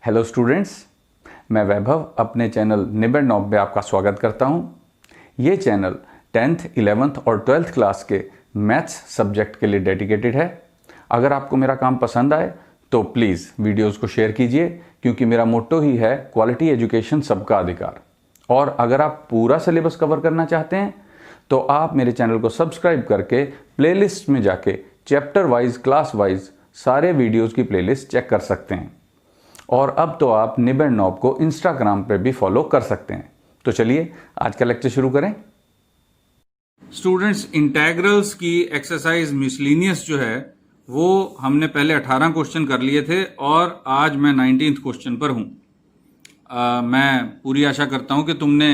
Hello students, मैं वैभव अपने channel निबेड़ knob में आपका स्वागत करता हूं। ये चैनल 10th, 11th और 12th क्लास के मैथ्स सब्जेक्ट के लिए डेडिकेटेड है। अगर आपको मेरा काम पसंद आए तो प्लीज़ वीडियोस को शेयर कीजिए, क्योंकि मेरा मोट्टो ही है क्वालिटी एजुकेशन सबका अधिकार। और अगर आप पूरा सिलेबस कवर करना चाहते हैं तो आप मेरे चैनल को सब्सक्राइब करके प्लेलिस्ट में जाके चैप्टर वाइज, क्लास वाइज सारे वीडियोज़ की प्लेलिस्ट चेक कर सकते हैं। और अब तो आप निबेड़ नॉब को इंस्टाग्राम पे भी फॉलो कर सकते हैं। तो चलिए आज का लेक्चर शुरू करें। स्टूडेंट्स, इंटेग्रल्स की एक्सरसाइज मिसलिनियस जो है वो हमने पहले 18 क्वेश्चन कर लिए थे और आज मैं 19th क्वेश्चन पर हूं। मैं पूरी आशा करता हूं कि तुमने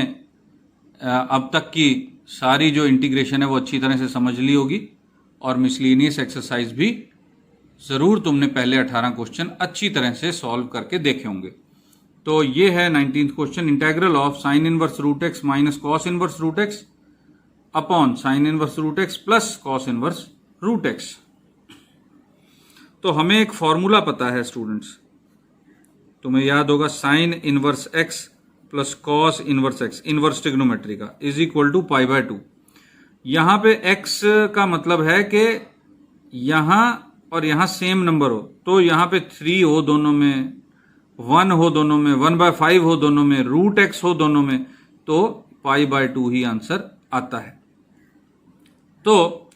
अब तक की सारी जो इंटीग्रेशन है वो अच्छी तरह से समझ ली होगी और मिसलिनियस एक्सरसाइज भी ज़रूर तुमने पहले 18 क्वेश्चन अच्छी तरह से सॉल्व करके देखे होंगे। तो ये है 19th question, integral of sine inverse root x minus cos inverse root x upon sine inverse root x plus cos inverse root x. तो हमें एक फॉर्मूला पता है स्टूडेंट्स, तुम्हें याद होगा, sine inverse x plus cos inverse x, inverse trigonometry का, is equal to pi by 2। यहां पे x का मतलब है कि यहां और यहां सेम नंबर हो, तो यहां पे 3 हो दोनों में, 1 हो दोनों में, 1/5 हो दोनों में, रूट एक्स हो दोनों में, तो पाई बाय 2 ही आंसर आता है। तो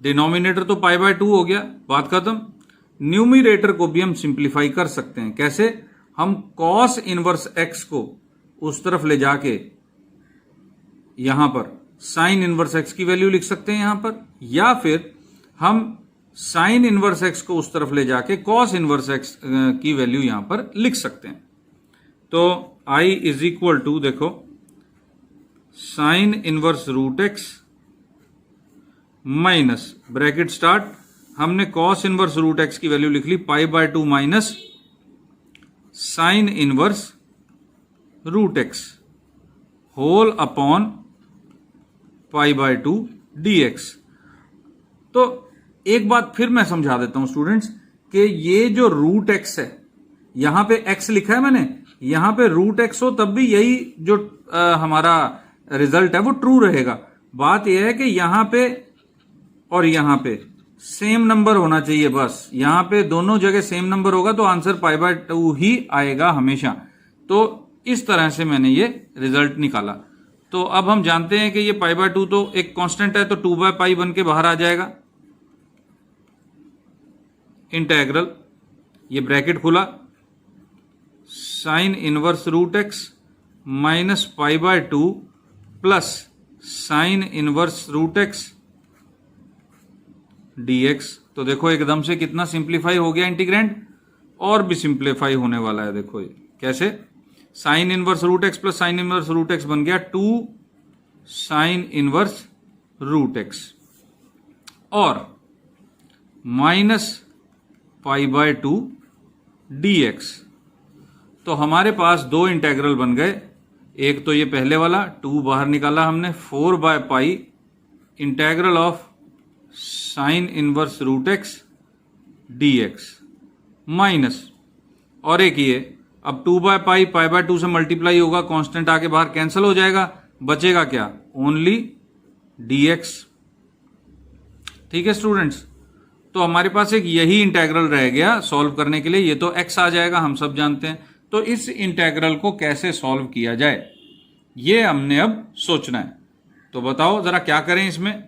डिनोमिनेटर तो पाई बाय 2 हो गया, बात खत्म। न्यूमिरेटर को भी हम सिंप्लीफाई कर सकते हैं। कैसे? हम कॉस इनवर्स एक्स को उस तरफ ले जाके यहां पर साइन इनवर्स एक्स की वैल्यू लिख सकते हैं यहां पर, या फिर हम साइन इनवर्स एक्स को उस तरफ ले जाके कॉस इनवर्स एक्स की वैल्यू यहां पर लिख सकते हैं। तो I इज इक्वल टू, देखो, sine inverse root x minus bracket start, हमने कॉस इनवर्स रूट एक्स की वैल्यू लिख ली pi by 2 minus sine inverse root x whole upon pi by 2 dx। तो एक बात फिर मैं समझा देता हूं स्टूडेंट्स कि ये जो रूट एक्स है, यहां पे x लिखा है मैंने, यहां पे रूट एक्स हो तब भी यही जो हमारा रिजल्ट है वो ट्रू रहेगा। बात यह है कि यहां पे और यहां पे सेम नंबर होना चाहिए, बस यहां पे दोनों जगह सेम नंबर होगा तो आंसर पाई बाय 2 ही आएगा हमेशा। तो इस तरह से मैंने ये रिजल्ट निकाला। तो अब हम जानते हैं कि ये पाई बाय 2 तो एक कांस्टेंट है, तो 2/पाई बन के बाहर आ जाएगा। इंटेग्रल, ये ब्रैकेट खुला, sine inverse root x minus pi by 2 plus sine inverse root x dx। तो देखो एकदम से कितना सिंप्लीफाई हो गया इंटीग्रेंड, और भी सिंप्लीफाई होने वाला है। देखो ये कैसे, sine inverse root x plus sine inverse root x बन गया 2 साइन इनवर्स रूट एक्स और माइनस पाई बाय 2 dx। तो हमारे पास दो इंटेग्रल बन गए। एक तो ये पहले वाला 2 बाहर निकाला हमने, 4/पाई integral of sine inverse root x dx minus, और एक ये, अब 2/पाई पाई बाय 2 से मल्टीप्लाई होगा, कांस्टेंट आके बाहर कैंसिल हो जाएगा, बचेगा क्या? Only dx। ठीक है स्टूडेंट्स, तो हमारे पास एक यही इंटेग्रल रह गया सॉल्व करने के लिए। ये तो x आ जाएगा, हम सब जानते हैं। तो इस इंटेग्रल को कैसे सॉल्व किया जाए, ये हमने अब सोचना है। तो बताओ जरा क्या करें इसमें।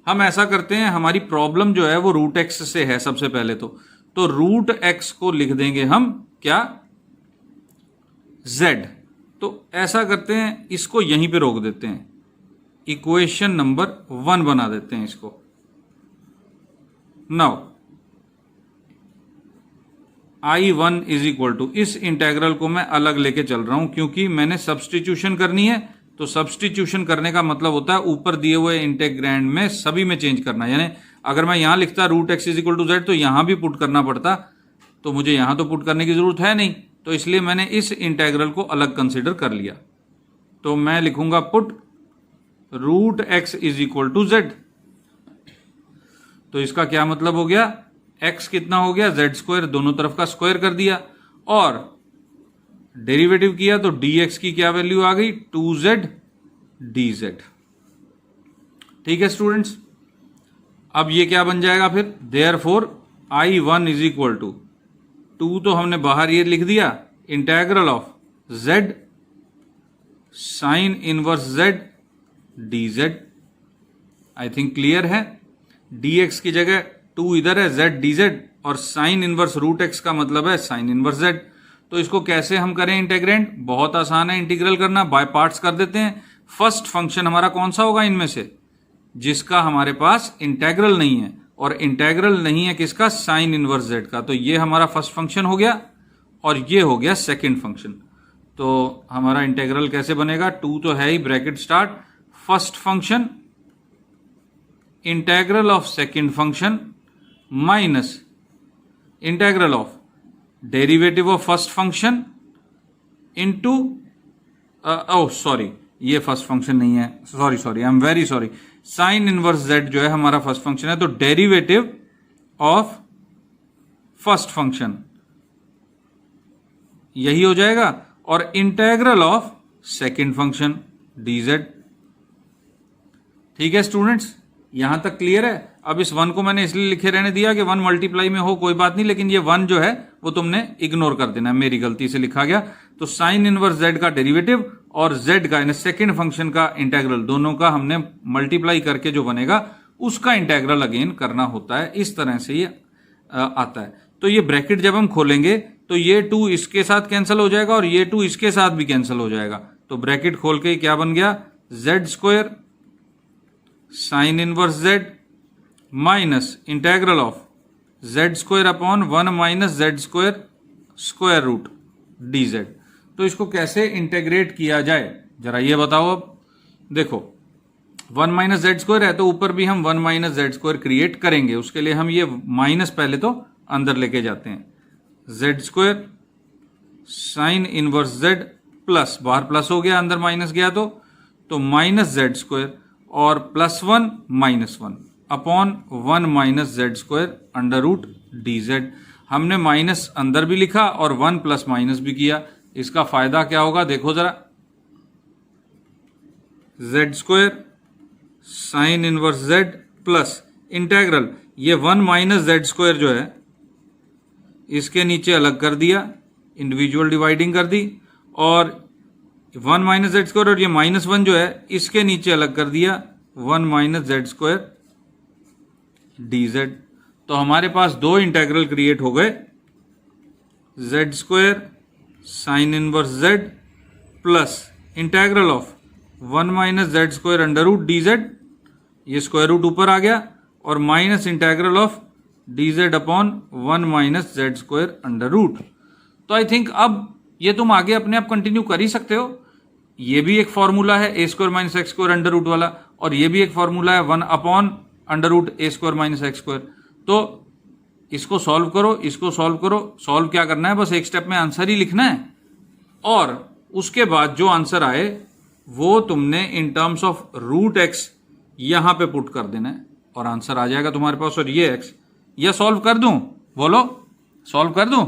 हम ऐसा करते हैं, हमारी प्रॉब्लम जो है वो रूट एक्स से है सबसे पहले तो रूट एक्स को लिख देंगे हम क्या? z। तो ऐसा करते हैं, इसको यहीं पे रोक देते हैं, इक्वेशन नंबर 1 बना देते हैं इसको। Now I1 is equal to, इस इंटेग्रल को मैं अलग लेके चल रहा हूं क्योंकि मैंने सब्सटीट्यूशन करनी है। तो सब्सटीट्यूशन करने का मतलब होता है ऊपर दिए हुए इंटेग्रैंड में सभी में चेंज करना। यानी अगर मैं यहां लिखता root x is equal to z तो यहां भी पुट करना पड़ता, तो मुझे यहां तो पुट करने की जरूरत है नहीं, तो इसलिए मैंने इस इंटेग्रल को अलग कंसिडर कर लिया। तो मैं लिखूंगा put root x is equal to z. तो इसका क्या मतलब हो गया, x कितना हो गया, z स्क्वायर, दोनों तरफ का स्क्वायर कर दिया, और डेरिवेटिव किया तो dx की क्या वैल्यू आ गई, 2z dz। ठीक है स्टूडेंट्स, अब ये क्या बन जाएगा फिर, therefore I1 is equal to 2 तो हमने बाहर ये लिख दिया, integral of z sign inverse z dz। I think clear है। dx की जगह 2 इधर है, z dz, और साइन इनवर्स रूट x का मतलब है साइन इनवर्स z। तो इसको कैसे हम करें इंटेग्रेंट, बहुत आसान है इंटीग्रल करना, बाय पार्ट्स कर देते हैं। फर्स्ट फंक्शन हमारा कौन सा होगा इनमें से, जिसका हमारे पास इंटेग्रल नहीं है, और इंटेग्रल नहीं है किसका, साइन इनवर्स z का। तो ये हमारा फर्स्ट फंक्शन हो गया और ये हो गया सेकंड फंक्शन। तो हमारा इंटेग्रल कैसे बनेगा, 2 तो है ही, bracket start, first function integral of second function minus integral of derivative of first function into, sorry ये फर्स्ट फंक्शन नहीं है, sorry I am very sorry, sine inverse z जो है हमारा फर्स्ट फंक्शन है, तो डेरिवेटिव ऑफ फर्स्ट फंक्शन यही हो जाएगा, और integral of second function dz। ठीक है स्टूडेंट्स, यहां तक क्लियर है। अब इस 1 को मैंने इसलिए लिखे रहने दिया कि 1 मल्टीप्लाई में हो कोई बात नहीं, लेकिन ये 1 जो है वो तुमने इग्नोर कर देना है, मेरी गलती से लिखा गया। तो साइन इनवर्स z का डेरिवेटिव और z का यानी सेकंड फंक्शन का इंटेग्रल, दोनों का हमने मल्टीप्लाई करके जो बनेगा उसका इंटेग्रल अगेन करना होता है। इस तरह से ये आता है। तो ये ब्रैकेट जब हम खोलेंगे तो ये 2 इसके साथ कैंसिल हो जाएगा और ये 2 इसके साथ भी कैंसिल हो जाएगा। तो ब्रैकेट खोल के क्या बन गया, z square sine inverse z minus integral of z square upon 1 minus z square square root dz। तो इसको कैसे इंटेग्रेट किया जाए जरा ये बताओ। अब देखो 1 माइनस जेड स्क्वायर है तो ऊपर भी हम 1 माइनस जेड स्क्वायर क्रिएट करेंगे। उसके लिए हम ये माइनस पहले तो अंदर लेके जाते हैं, z square sine inverse z plus, बाहर प्लस हो गया अंदर माइनस गया तो माइनस जेड स्क्वायर और plus 1 minus 1 upon 1 minus z square under root d z. हमने माइनस अंदर भी लिखा और 1 प्लस माइनस भी किया। इसका फायदा क्या होगा देखो जरा, Z square sine inverse z plus integral ये 1 माइनस जेड स्क्वायर जो है इसके नीचे अलग कर दिया, इंडिविजुअल डिवाइडिंग कर दी, और 1 माइनस जेड स्क्वायर और ये माइनस 1 जो है इसके नीचे अलग कर दिया 1 minus z square d z. तो हमारे पास दो इंटेग्रल क्रिएट हो गए, z square sine inverse z plus integral of 1 minus z square under root d z, ये स्क्वायर रूट ऊपर आ गया, और minus integral of d z upon 1 minus z square under root. तो आई थिंक अब ये तुम आगे अपने आप कंटिन्यू कर ही सकते हो। ये भी एक फॉर्मूला है a square minus x square under root वाला, और ये भी एक फॉर्मूला है 1 upon under root a square minus x square. तो इसको सॉल्व करो, इसको सॉल्व करो। सॉल्व क्या करना है, बस एक स्टेप में आंसर ही लिखना है, और उसके बाद जो आंसर आए वो तुमने in terms of root x यहां पे पुट कर देना है और आंसर आ जाएगा तुम्हारे पास। और ये एक्स या सॉल्व कर दूं, बोलो सॉल्व कर दूं?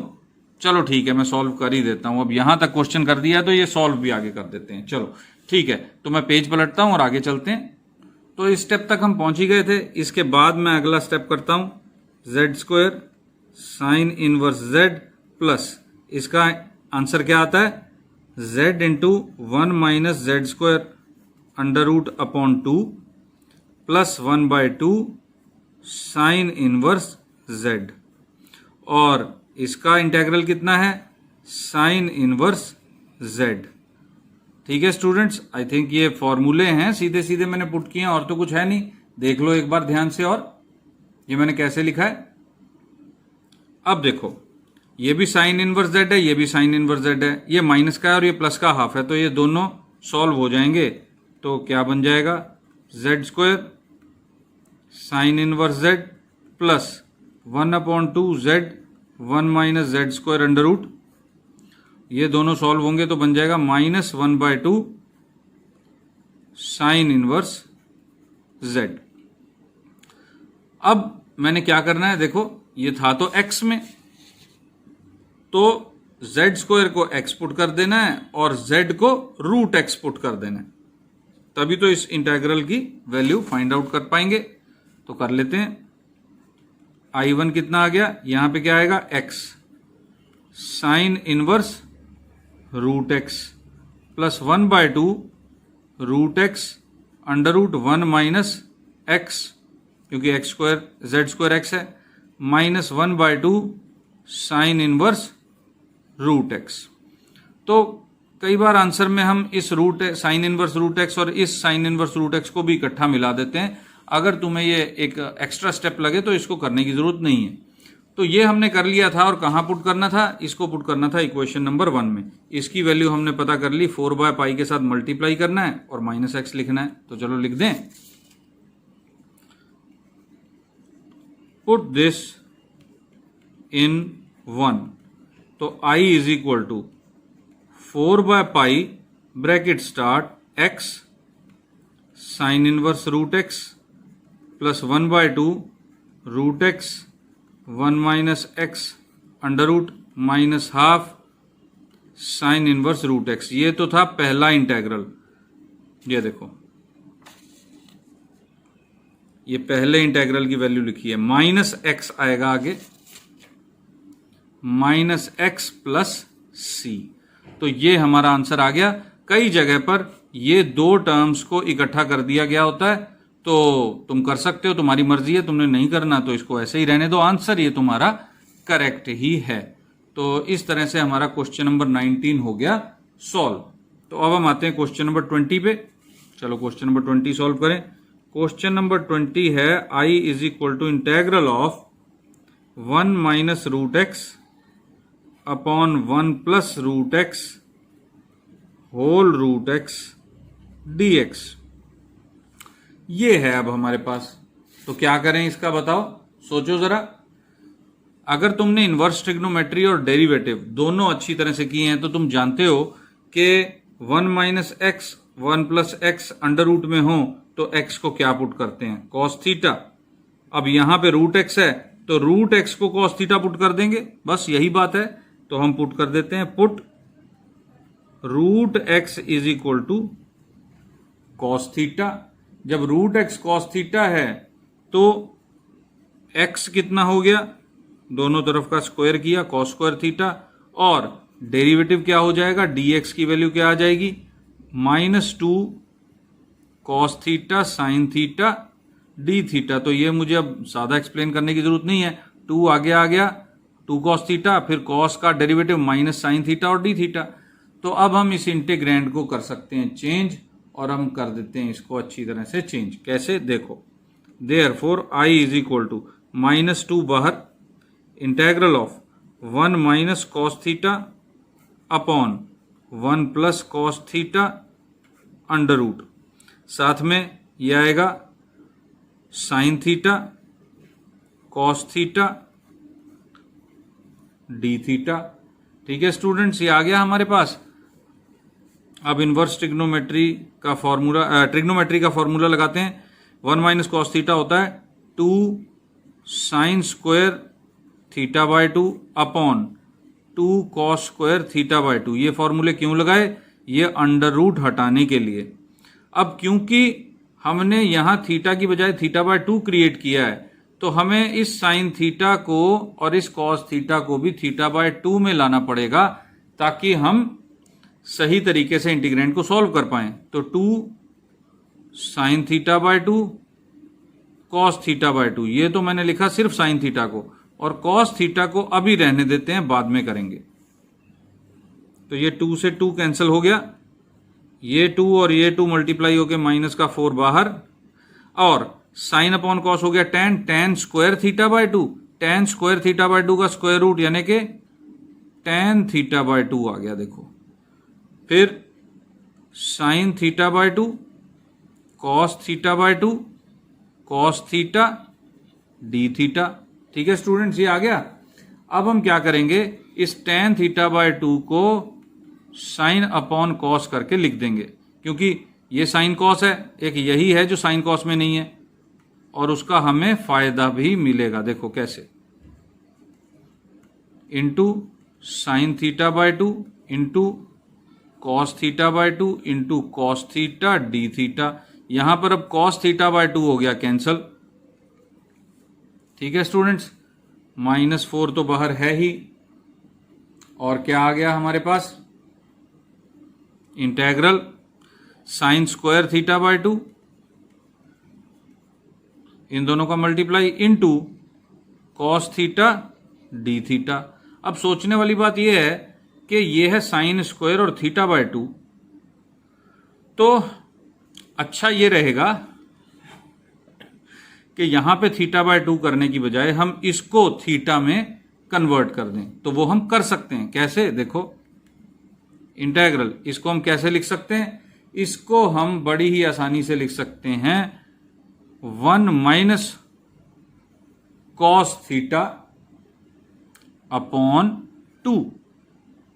चलो ठीक है, मैं सॉल्व कर ही देता हूं। अब यहां तक क्वेश्चन कर दिया तो ये सॉल्व भी आगे कर देते हैं। चलो ठीक है, तो मैं पेज पलटता हूं और आगे चलते हैं। तो इस स्टेप तक हम पहुंच ही गए थे। इसके बाद मैं अगला स्टेप करता हूं, z square sine inverse z plus, इसका आंसर क्या आता है, z into 1 minus z square under root upon 2 plus 1/2 sine inverse z, और इसका इंटेग्रल कितना है, साइन इनवर्स जेड। ठीक है स्टूडेंट्स, आई थिंक ये फॉर्मूले हैं, सीधे सीधे मैंने पुट किए हैं और तो कुछ है नहीं। देख लो एक बार ध्यान से, और ये मैंने कैसे लिखा है। अब देखो ये भी साइन इनवर्स जेड है, ये भी साइन इनवर्स जेड है, ये माइनस का है और ये प्लस का हाफ है, तो ये दोनों सॉल्व हो जाएंगे। तो क्या बन जाएगा, z square sine inverse z plus 1/2 z 1 minus z square under root, ये दोनों सॉल्व होंगे तो बन जाएगा माइनस 1/2 साइन इनवर्स जेड। अब मैंने क्या करना है, देखो ये था तो x में, तो जेड स्क्वायर को एक्स पुट कर देना है और जेड को रूट एक्स पुट कर देना है, तभी तो इस इंटेग्रल की वैल्यू फाइंड आउट कर पाएंगे। तो कर लेते हैं। I1 कितना आ गया, यहां पे क्या आएगा x sine inverse root x plus 1/2 root x under root 1 minus x, क्योंकि x square z square x है, minus 1/2 sine inverse root x. तो कई बार आंसर में हम इस root sine inverse root x और इस साइन इनवर्स रूट एक्स को भी इकट्ठा मिला देते हैं। अगर तुम्हें ये एक एक्स्ट्रा स्टेप लगे तो इसको करने की जरूरत नहीं है। तो ये हमने कर लिया था और कहाँ पुट करना था, इसको पुट करना था इक्वेशन नंबर 1 में। इसकी वैल्यू हमने पता कर ली, 4/π के साथ मल्टीप्लाई करना है और माइनस एक्स लिखना है। तो चलो लिख दें, पुट दिस इन 1। तो I is equal to 4/π bracket start x sine inverse root x plus 1/2 root x 1 minus x under root minus half sine inverse root x. ये तो था पहला इंटेग्रल। ये देखो, ये पहले इंटेग्रल की वैल्यू लिखी है, माइनस एक्स आएगा आगे, माइनस एक्स प्लस सी। तो ये हमारा आंसर आ गया। कई जगह पर ये दो टर्म्स को इकट्ठा कर दिया गया होता है, तो तुम कर सकते हो, तुम्हारी मर्जी है, तुमने नहीं करना तो इसको ऐसे ही रहने दो। आंसर ये तुम्हारा करेक्ट ही है। तो इस तरह से हमारा क्वेश्चन नंबर 19 हो गया सॉल्व। तो अब हम आते हैं क्वेश्चन नंबर 20 पे। चलो क्वेश्चन नंबर 20 सॉल्व करें। क्वेश्चन नंबर 20 है I is equal to integral of 1 minus root x upon 1 plus root x whole root x dx। ये है अब हमारे पास। तो क्या करें इसका बताओ, सोचो जरा। अगर तुमने इनवर्स ट्रिग्नोमेट्री और डेरिवेटिव दोनों अच्छी तरह से किए हैं तो तुम जानते हो कि 1 minus x 1 plus x under root में हो तो x को क्या पुट करते हैं, कॉस थीटा। अब यहां पे रूट एक्स है तो रूट एक्स को कॉस थीटा पुट कर देंगे, बस यही बात है। तो हम पुट कर देते हैं, put root x is equal to cos theta. जब रूट एक्स कॉस थीटा है तो x कितना हो गया, दोनों तरफ का स्क्वायर किया, कॉस स्क्वायर थीटा, और डेरिवेटिव क्या हो जाएगा, dx की वैल्यू क्या आ जाएगी, -2 cos theta sine theta d theta. तो ये मुझे अब ज्यादा एक्सप्लेन करने की जरूरत नहीं है, 2 आगे आ गया, 2 कॉस थीटा, फिर कॉस का डेरिवेटिव माइनस साइन थीटा और डी थीटा। तो अब हम इस इंटीग्रैंड को कर सकते हैं चेंज, और हम कर देते हैं इसको अच्छी तरह से चेंज। कैसे, देखो, therefore I is equal to -2 बाहर, integral of 1 minus cos theta upon 1 plus cos theta under root, साथ में यह आएगा sine theta cos theta d theta. ठीक है स्टूडेंट्स, ये आ गया हमारे पास। अब इनवर्स ट्रिग्नोमेट्री का फॉर्मूला लगाते हैं। 1 माइनस कॉस थीटा होता है 2 sign square theta by 2 upon 2 cos square theta by 2। ये फॉर्मूले क्यों लगाए, ये अंडर रूट हटाने के लिए। अब क्योंकि हमने यहां थीटा की बजाय थीटा बाय 2 क्रिएट किया है, तो हमें इस साइन थीटा को और इस कॉस थीटा को भी थीटा बाय 2 में लाना पड़ेगा, ताकि हम सही तरीके से इंटीग्रेंड को सॉल्व कर पाएं। तो 2 sign theta by 2 cos theta by 2, ये तो मैंने लिखा सिर्फ साइन थीटा को, और कॉस थीटा को अभी रहने देते हैं, बाद में करेंगे। तो ये 2 से 2 कैंसिल हो गया, ये 2 और ये 2 मल्टीप्लाई होके माइनस का 4 बाहर, और साइन अपॉन कॉस हो गया tan square theta by 2, tan square theta by 2 का स्क्वायर रूट यानी कि tan थीटा बाय 2 आ गया। देखो, फिर sine theta by 2 cos theta by 2 cos theta d theta. ठीक है स्टूडेंट्स, ये आ गया। अब हम क्या करेंगे, इस tan थीटा बाय 2 को साइन अपॉन कॉस करके लिख देंगे, क्योंकि ये साइन कॉस है, एक यही है जो साइन कॉस में नहीं है, और उसका हमें फायदा भी मिलेगा। देखो कैसे, into sine theta by 2 into cos theta by 2 into cos theta d theta. यहां पर अब कॉस थीटा बाय 2 हो गया कैंसल, ठीक है स्टूडेंट्स। -4 तो बाहर है ही, और क्या आ गया हमारे पास, integral sine square theta by 2, इन दोनों का multiply into cos theta d theta. अब सोचने वाली बात यह है कि यह है साइन स्क्वायर और थीटा बाय 2, तो अच्छा ये रहेगा कि यहां पे थीटा बाय 2 करने की बजाय हम इसको थीटा में कन्वर्ट कर दें। तो वो हम कर सकते हैं, कैसे, देखो इंटेग्रल, इसको हम कैसे लिख सकते हैं, इसको हम बड़ी ही आसानी से लिख सकते हैं 1 माइनस कॉस थीटा अपॉन 2।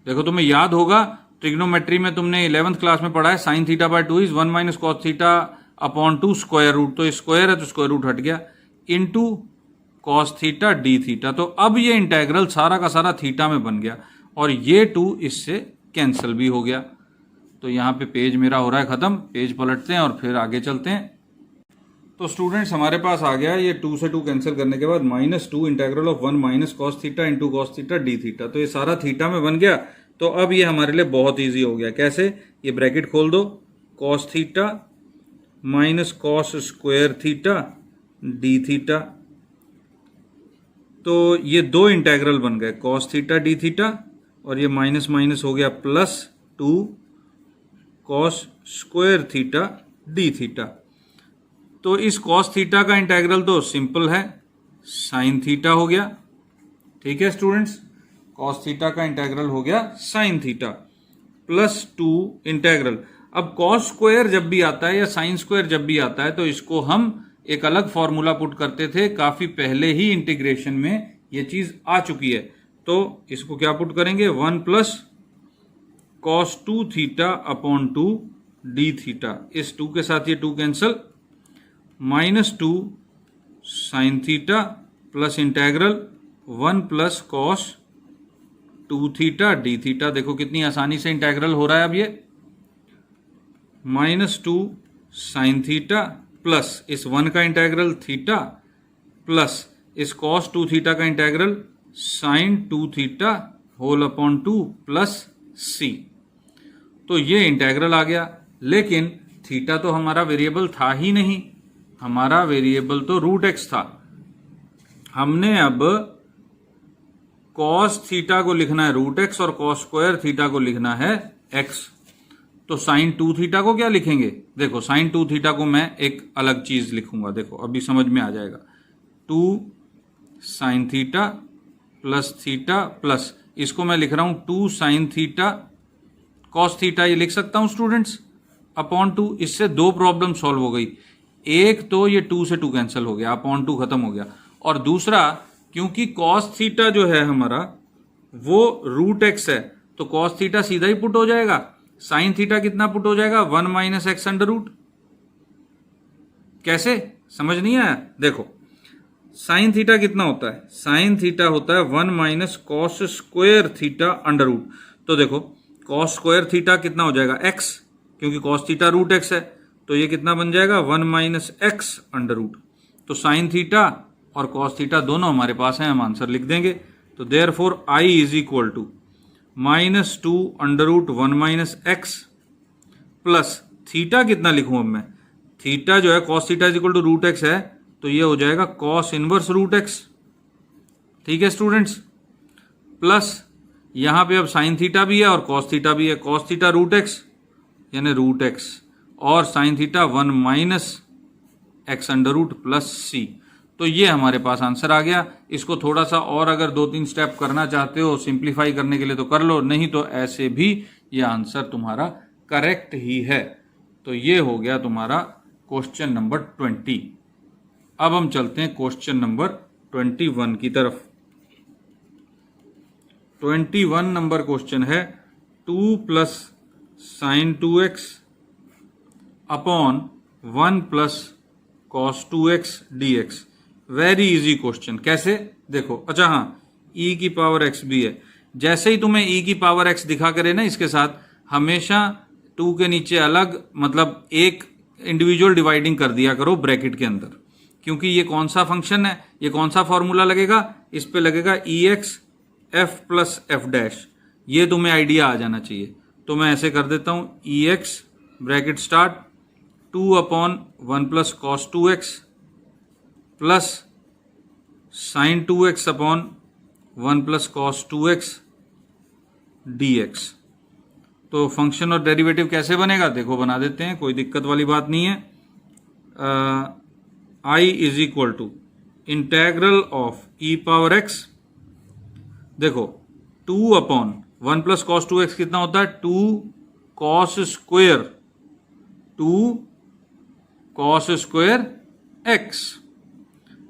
देखो तुम्हें याद होगा ट्रिग्नोमेट्री में तुमने 11th क्लास में पढ़ा है sine theta by 2 is 1 minus cos theta upon 2 square root, तो स्क्वायर है तो स्क्वायर रूट हट गया, into cos theta d theta. तो अब ये इंटेग्रल सारा का सारा थीटा में बन गया और ये 2 इससे कैंसिल भी हो गया। तो यहाँ पे पेज मेरा हो रहा है खत्म, पेज पलटते हैं और फिर आगे चलते हैं। तो स्टूडेंट्स हमारे पास आ गया ये 2 से 2 कैंसिल करने के बाद -2 integral of 1 minus cos theta into cos theta d theta. तो ये सारा थीटा में बन गया। तो अब ये हमारे लिए बहुत ईजी हो गया। कैसे, ये ब्रैकेट खोल दो, cos theta minus cos square theta d theta. तो ये 2 इंटेग्रल बन गए, कॉस थीटा डी थीटा, और ये माइनस माइनस हो गया +2 cos square theta d theta. तो इस कॉस थीटा का इंटेग्रल तो सिंपल है, साइन थीटा हो गया, ठीक है स्टूडेंट्स, कॉस थीटा का इंटेग्रल हो गया साइन थीटा, +2 इंटेग्रल। अब कॉस स्क्वायर जब भी आता है या साइन स्क्वायर जब भी आता है तो इसको हम एक अलग फॉर्मूला पुट करते थे, काफी पहले ही इंटीग्रेशन में ये चीज आ चुकी है। तो इसको क्या पुट करेंगे, 1 plus cos 2 theta upon 2 D theta. इस 2 के साथ ये 2 cancel, -2 sign theta plus integral 1 plus cos 2 theta d theta. देखो कितनी आसानी से इंटेग्रल हो रहा है। अब ये -2 साइन थीटा प्लस इस 1 का इंटेग्रल थीटा प्लस इस कॉस 2 थीटा का integral sine 2 theta whole upon 2 plus c. तो ये इंटेग्रल आ गया। लेकिन थीटा तो हमारा वेरिएबल था ही नहीं, हमारा वेरिएबल तो √x था। हमने अब कॉस थीटा को लिखना है √x और कॉस स्क्वायर थीटा को लिखना है x। तो साइन 2 थीटा को क्या लिखेंगे, देखो साइन 2 थीटा को मैं एक अलग चीज लिखूंगा, देखो अभी समझ में आ जाएगा। 2 sign theta plus theta plus इसको मैं लिख रहा हूं 2 साइन थीटा कॉस थीटा, ये लिख सकता हूं स्टूडेंट्स, अपॉन 2। इससे 2 प्रॉब्लम सॉल्व हो गई। एक तो ये 2 से 2 कैंसिल हो गया, अपॉन 2 खत्म हो गया, और दूसरा क्योंकि कॉस थीटा जो है हमारा वो √x है तो कॉस थीटा सीधा ही पुट हो जाएगा। साइन थीटा कितना पुट हो जाएगा, 1 माइनस एक्स अंडर रूट। कैसे, समझ नहीं आया, देखो साइन थीटा कितना होता है, साइन थीटा होता है 1 minus cos square theta under root. तो देखो कॉस स्क्वायर थीटा कितना हो जाएगा, x, क्योंकि कॉस थीटा √x है, तो ये कितना बन जाएगा 1 माइनस एक्स अंडर रूट। तो साइन थीटा और कॉस थीटा दोनों हमारे पास हैं, हम आंसर लिख देंगे। तो therefore I is equal to -2 under root 1 minus x plus theta कितना लिखूं अब मैं, थीटा जो है cos theta is equal to √x है, तो ये हो जाएगा कॉस इनवर्स √x। ठीक है स्टूडेंट्स, प्लस यहां पे अब साइन थीटा भी है और कॉस थीटा भी है, कॉस थीटा √x यानी √x और sine theta 1 minus x under root plus c. तो ये हमारे पास आंसर आ गया। इसको थोड़ा सा और अगर 2-3 स्टेप करना चाहते हो सिंप्लीफाई करने के लिए तो कर लो, नहीं तो ऐसे भी ये आंसर तुम्हारा करेक्ट ही है। तो ये हो गया तुम्हारा क्वेश्चन नंबर 20। अब हम चलते हैं क्वेश्चन नंबर 21 की तरफ। 21 नंबर क्वेश्चन है 2 plus sign 2x upon 1 plus cos 2x dx। Very easy question. कैसे, देखो, अच्छा हाँ, e की पावर x भी है, जैसे ही तुम्हें e की पावर x दिखा करे ना इसके साथ, हमेशा 2 के नीचे अलग, मतलब एक इंडिविजुअल डिवाइडिंग कर दिया करो ब्रैकेट के अंदर, क्योंकि ये कौन सा फंक्शन है, ये कौन सा फॉर्मूला लगेगा, इस पे लगेगा ex f plus f dash. ये तुम्हें आइडिया आ जाना चाहिए। तो मैं ऐसे कर देता हूँ, ex bracket start 2/1 plus cos 2x plus sign 2x/1 plus cos 2x dx। तो फंक्शन और डेरिवेटिव कैसे बनेगा देखो, बना देते हैं, कोई दिक्कत वाली बात नहीं है। I is equal to integral of e power x, देखो 2/1 प्लस कॉस 2x कितना होता है, 2 कॉस स्क्वायर x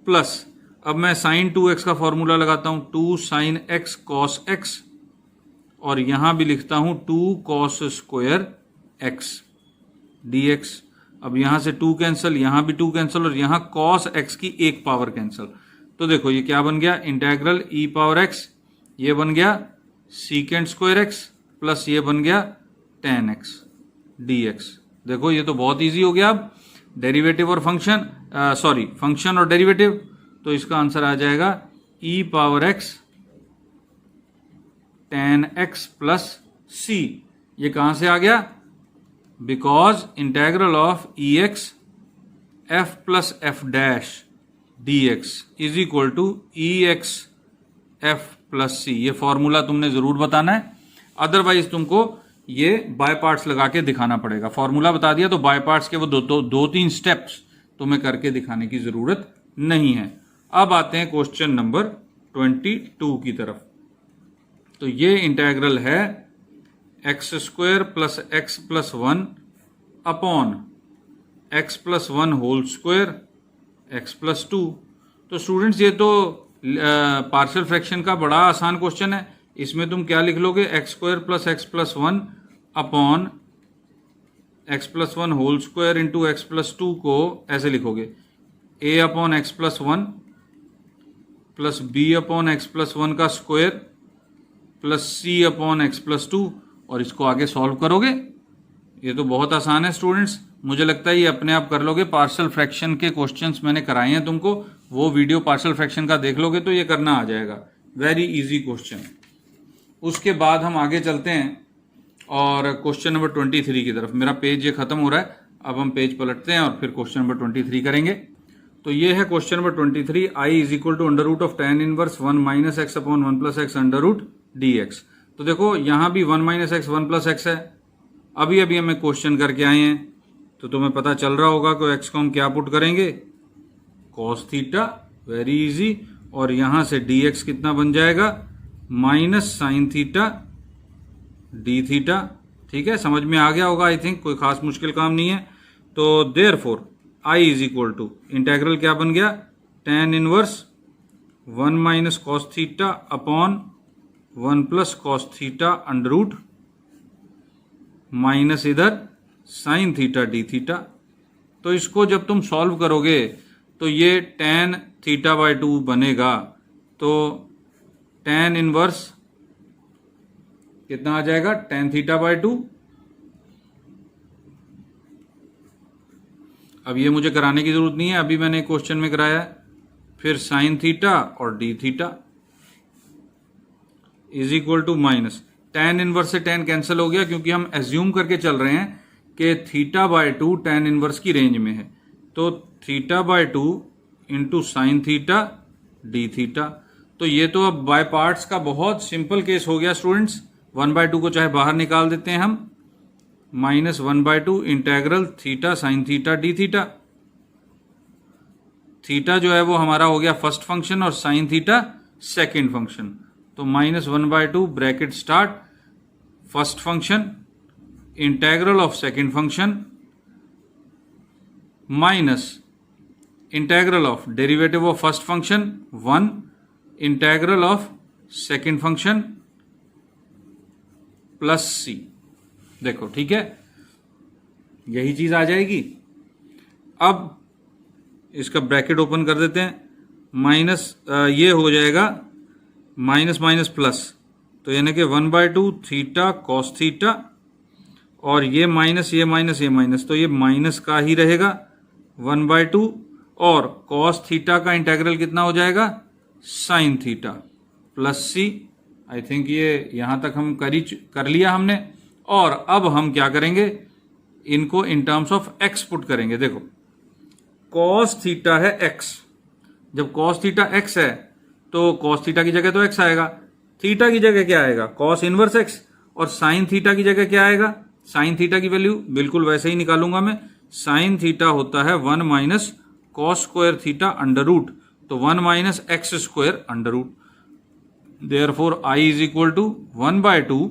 प्लस, अब मैं साइन 2x का फॉर्मूला लगाता हूं, 2 साइन x कॉस x, और यहां भी लिखता हूं 2 कॉस स्क्वायर x dx। अब यहां से 2 कैंसिल, यहां भी 2 कैंसिल, और यहां कॉस x की एक पावर कैंसिल। तो देखो ये क्या बन गया, इंटेग्रल e पावर x, ये बन गया सीकेंट स्क्वायर x प्लस ये बन गया tan x dx। देखो ये तो बहुत इजी हो गया। अब डेरिवेटिव और फंक्शन, फंक्शन और डेरिवेटिव, तो इसका आंसर आ जाएगा e power x tan x plus c। ये कहां से आ गया, because integral of ex f plus f dash dx is equal to ex f plus c। ये फॉर्मूला तुमने जरूर बताना है, अदरवाइज तुमको ये बाय पार्ट्स लगा के दिखाना पड़ेगा। फॉर्मूला बता दिया तो बाय पार्ट्स के वो दो तीन स्टेप्स तुम्हें करके दिखाने की जरूरत नहीं है। अब आते हैं क्वेश्चन नंबर 22 की तरफ। तो ये इंटेग्रल है x square plus x plus 1 upon x plus 1 whole square x plus 2। तो स्टूडेंट्स ये तो पार्शियल फ्रैक्शन का बड़ा आसान क्वेश्चन है। इसमें तुम क्या लिख लोगे, x square plus x plus 1 upon x plus 1 whole square into x plus 2 को ऐसे लिखोगे, a upon x plus 1 plus b upon x plus 1 का square plus c upon x plus 2, और इसको आगे सॉल्व करोगे। ये तो बहुत आसान है स्टूडेंट्स, मुझे लगता है ये अपने आप कर लोगे। पार्शियल फ्रैक्शन के क्वेश्चंस मैंने कराए हैं तुमको, वो वीडियो पार्शियल फ्रैक्शन का देख लोगे तो ये करना आ जाएगा। Very easy question. उसके बाद हम आगे चलते हैं और क्वेश्चन नंबर 23 की तरफ। मेरा पेज ये खत्म हो रहा है, अब हम पेज पलटते हैं और फिर क्वेश्चन नंबर 23 करेंगे। तो ये है question number 23, I is equal to under root of tan inverse 1 minus x upon 1 plus x under root dx। तो देखो यहां भी 1 माइनस एक्स 1 प्लस एक्स है। अभी अभी हमें क्वेश्चन करके आए हैं, तो तुम्हें पता चल रहा होगा कि एक्स को हम क्या पुट करेंगे, कॉस थीटा, वेरी इजी। और यहां से dx कितना बन जाएगा, minus sign theta d theta. ठीक है, समझ में आ गया होगा आई थिंक, कोई खास मुश्किल काम नहीं है। तो therefore I is equal to integral क्या बन गया, tan inverse 1 minus cos theta upon 1 plus cos theta under root minus इधर साइन थीटा डी थीटा। तो इसको जब तुम सॉल्व करोगे तो ये tan थीटा बाय 2 बनेगा। तो tan इनवर्स कितना आ जाएगा, tan थीटा बाय 2। अब ये मुझे कराने की जरूरत नहीं है, अभी मैंने क्वेश्चन में कराया है। फिर साइन थीटा और d theta is equal to minus tan inverse से tan कैंसिल हो गया, क्योंकि हम एज्यूम करके चल रहे हैं कि थीटा बाय 2 tan इनवर्स की रेंज में है। तो theta by 2 into sine theta d theta. तो ये तो अब बाय पार्ट्स का बहुत सिंपल केस हो गया स्टूडेंट्स। 1/2 को चाहे बाहर निकाल देते हैं हम, minus 1/2 integral theta sine theta d theta. Theta जो है वो हमारा हो गया फर्स्ट फंक्शन और साइन थीटा सेकेंड फंक्शन। तो minus 1/2 bracket start, first function integral of second function minus integral of derivative of first function 1 integral of second function plus c। देखो ठीक है, यही चीज आ जाएगी। अब इसका ब्रैकेट ओपन कर देते हैं, माइनस ये हो जाएगा माइनस माइनस प्लस तो यानी कि 1/2 थीटा कॉस थीटा, और ये माइनस ये माइनस ये माइनस, तो ये माइनस का ही रहेगा 1/2, और कॉस थीटा का इंटेग्रल कितना हो जाएगा sine theta plus c. I think ये यहां तक हम कर लिया हमने। और अब हम क्या करेंगे, इनको इन टर्म्स ऑफ एक्स पुट करेंगे। देखो कॉस थीटा है एक्स, जब कॉस थीटा एक्स है तो कॉस थीटा की जगह तो एक्स आएगा, थीटा की जगह क्या आएगा कॉस इनवर्स एक्स, और साइन थीटा की जगह क्या आएगा, साइन थीटा की वैल्यू बिल्कुल वैसे ही निकालूंगा मैं। साइन थीटा होता है 1 minus cos square theta under root, तो 1 minus x square under root. Therefore I is equal to 1/2,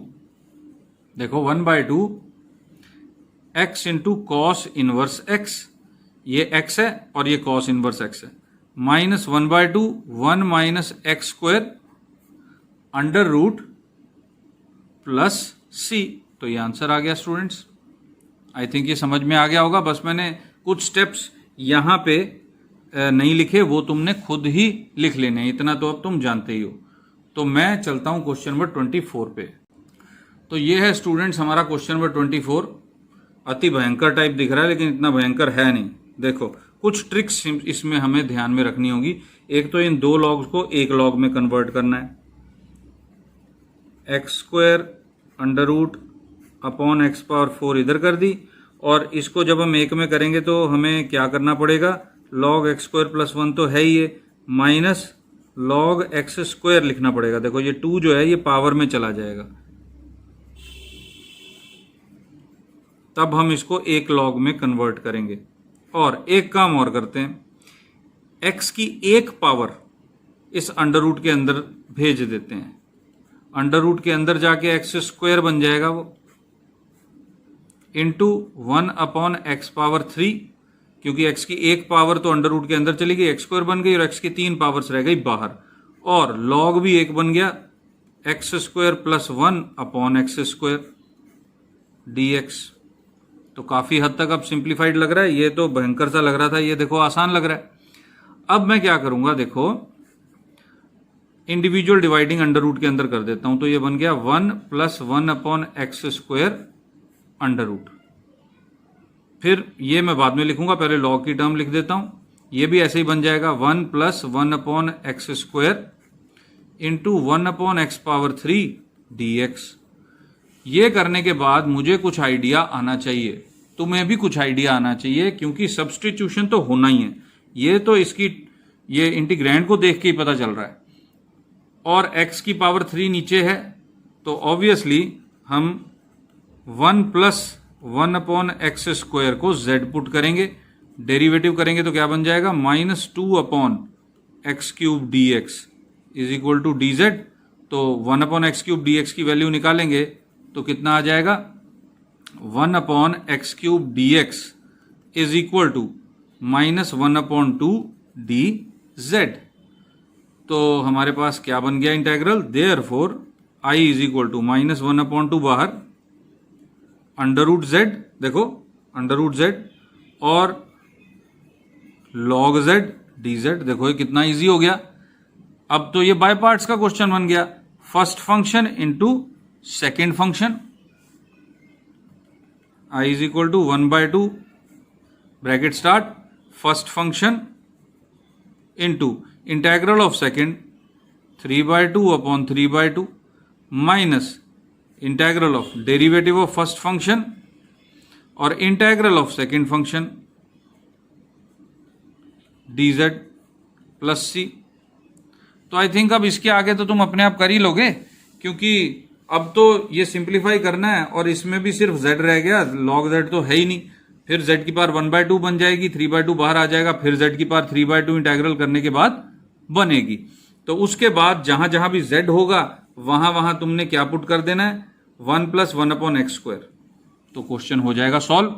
देखो 1/2 x into cos inverse x, ये एक्स है और ये कॉस इनवर्स एक्स है, minus 1/2 1 minus x square under root plus c. तो ये answer आ गया स्टूडेंट्स। आई थिंक ये समझ में आ गया होगा। बस मैंने कुछ स्टेप्स यहां पे नहीं लिखे, वो तुमने खुद ही लिख लेने हैं, इतना तो अब तुम जानते ही हो। तो मैं चलता हूं क्वेश्चन नंबर 24 पे। तो ये है स्टूडेंट्स हमारा क्वेश्चन नंबर 24। अति भयंकर टाइप दिख रहा है लेकिन इतना भयंकर है नहीं। देखो कुछ ट्रिक्स इसमें हमें ध्यान में रखनी होगी। एक तो इन दो लॉग्स को एक लॉग में कन्वर्ट करना है, x square under root upon x power 4 इधर कर दी, और इसको जब हम एक में करेंगे तो हमें क्या करना पड़ेगा, लॉग एक्स स्क्वायर प्लस 1 तो है ही ये, माइनस लॉग एक्स स्क्वायर लिखना पड़ेगा। देखो ये 2 जो है ये पावर में चला जाएगा, तब हम इसको एक लॉग में कन्वर्ट करेंगे। और एक काम और करते हैं, एक्स की एक पावर इस अंडर रूट के अंदर भेज देते हैं, अंडर रूट के अंदर जाके एक्स स्क्वायर बन जाएगा वो, इंटू 1 अपॉन एक्स पावर 3, क्योंकि एक्स की एक पावर तो अंडर रूट के अंदर चली गई, एक्स स्क्वायर बन गई, और एक्स की 3 पावर्स रह गई बाहर, और लॉग भी एक बन गया, x square plus 1 upon x square dx। तो काफी हद तक अब सिंप्लीफाइड लग रहा है, ये तो भयंकर सा लग रहा था, ये देखो आसान लग रहा है। अब मैं क्या करूंगा, देखो इंडिविजुअल डिवाइडिंग अंडर रूट के अंदर कर देता हूं, तो ये बन गया 1 plus 1 upon x square under root. फिर ये मैं बाद में लिखूंगा, पहले लॉग की टर्म लिख देता हूं, ये भी ऐसे ही बन जाएगा 1 plus 1 upon x square into 1 upon x power 3 dx। ये करने के बाद मुझे कुछ आइडिया आना चाहिए, तुम्हें भी कुछ आइडिया आना चाहिए, क्योंकि सब्स्टिट्यूशन तो होना ही है। ये तो इसकी ये इंटीग्रैंड को देख के ही पता चल रहा है, और x की पावर 3 नीचे है, तो ऑब्वियसली हम 1 प्लस 1 अपॉन एक्स स्क्वायर को z पुट करेंगे, डेरिवेटिव करेंगे तो क्या बन जाएगा, minus 2 upon x cube d x is equal to d z. तो 1 upon x cube d x की वैल्यू निकालेंगे तो कितना आ जाएगा, 1 upon x cube d x is equal to minus 1 upon 2 d z. तो हमारे पास क्या बन गया integral, therefore I is equal to minus 1 upon 2 बाहर, अंडर रूट जेड, देखो अंडर रूट जेड और लॉग जेड डी जेड। देखो ये कितना इजी हो गया। अब तो ये बाय पार्ट्स का क्वेश्चन बन गया, first function into second function, I is equal to 1/2 bracket start first function into integral of second 3/2 upon 3/2 minus integral of derivative of first function और integral of second function dz plus c. तो I think अब इसके आगे तो तुम अपने आप कर ही लोगे, क्योंकि अब तो ये सिंप्लीफाई करना है और इसमें भी सिर्फ z रह गया, log z तो है ही नहीं। फिर z की पावर 1/2 बन जाएगी, 3/2 बाहर आ जाएगा, फिर z की पावर 3/2 इंटेग्रल करने के बाद बनेगी। तो उसके बाद जहां जहां भी z होगा वहां वहां तुमने क्या पुट कर देना है, 1 प्लस 1 अपॉन एक्स स्क्वायर, तो क्वेश्चन हो जाएगा सॉल्व।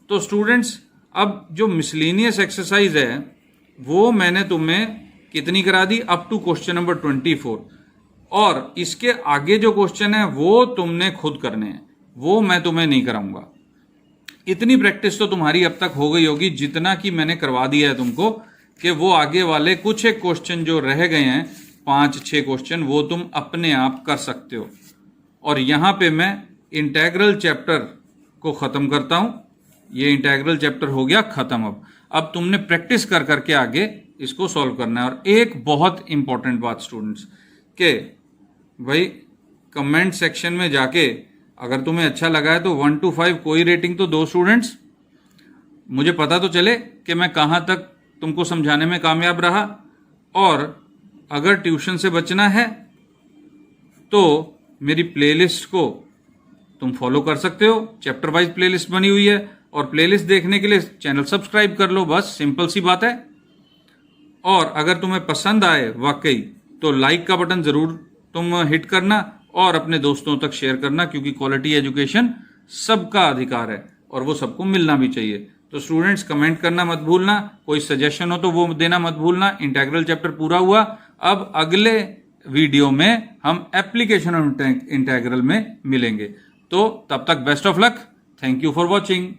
तो स्टूडेंट्स अब जो मिसलेनियस एक्सरसाइज है वो मैंने तुम्हें कितनी करा दी, अप टू क्वेश्चन नंबर 24, और इसके आगे जो क्वेश्चन है वो तुमने खुद करने हैं, वो मैं तुम्हें नहीं कराऊंगा। इतनी प्रैक्टिस तो तुम्हारी अब तक हो गई होगी, जितना कि मैंने करवा दिया है तुमको, कि वो आगे वाले कुछ एक क्वेश्चन जो रह गए हैं 5-6 क्वेश्चन वो तुम अपने आप कर सकते हो। और यहाँ पे मैं इंटेग्रल चैप्टर को ख़त्म करता हूँ। ये इंटेग्रल चैप्टर हो गया ख़त्म। अब तुमने प्रैक्टिस कर करके आगे इसको सॉल्व करना है। और एक बहुत इंपॉर्टेंट बात स्टूडेंट्स, कि भाई कमेंट सेक्शन में जाके अगर तुम्हें अच्छा लगा है तो 1 to 5 कोई रेटिंग तो दो स्टूडेंट्स, मुझे पता तो चले कि मैं कहाँ तक तुमको समझाने में कामयाब रहा। और अगर ट्यूशन से बचना है तो मेरी प्लेलिस्ट को तुम फॉलो कर सकते हो, चैप्टर वाइज प्लेलिस्ट बनी हुई है। और प्लेलिस्ट देखने के लिए चैनल सब्सक्राइब कर लो, बस सिंपल सी बात है। और अगर तुम्हें पसंद आए वाकई तो लाइक का बटन ज़रूर तुम हिट करना और अपने दोस्तों तक शेयर करना, क्योंकि क्वालिटी एजुकेशन सबका अधिकार है और वो सबको मिलना भी चाहिए। तो स्टूडेंट्स कमेंट करना मत भूलना, कोई सजेशन हो तो वो देना मत भूलना। इंटेग्रल चैप्टर पूरा हुआ। अब अगले वीडियो में हम एप्लीकेशन ऑफ इंटेग्रल में मिलेंगे। तो तब तक best of luck. Thank you for watching.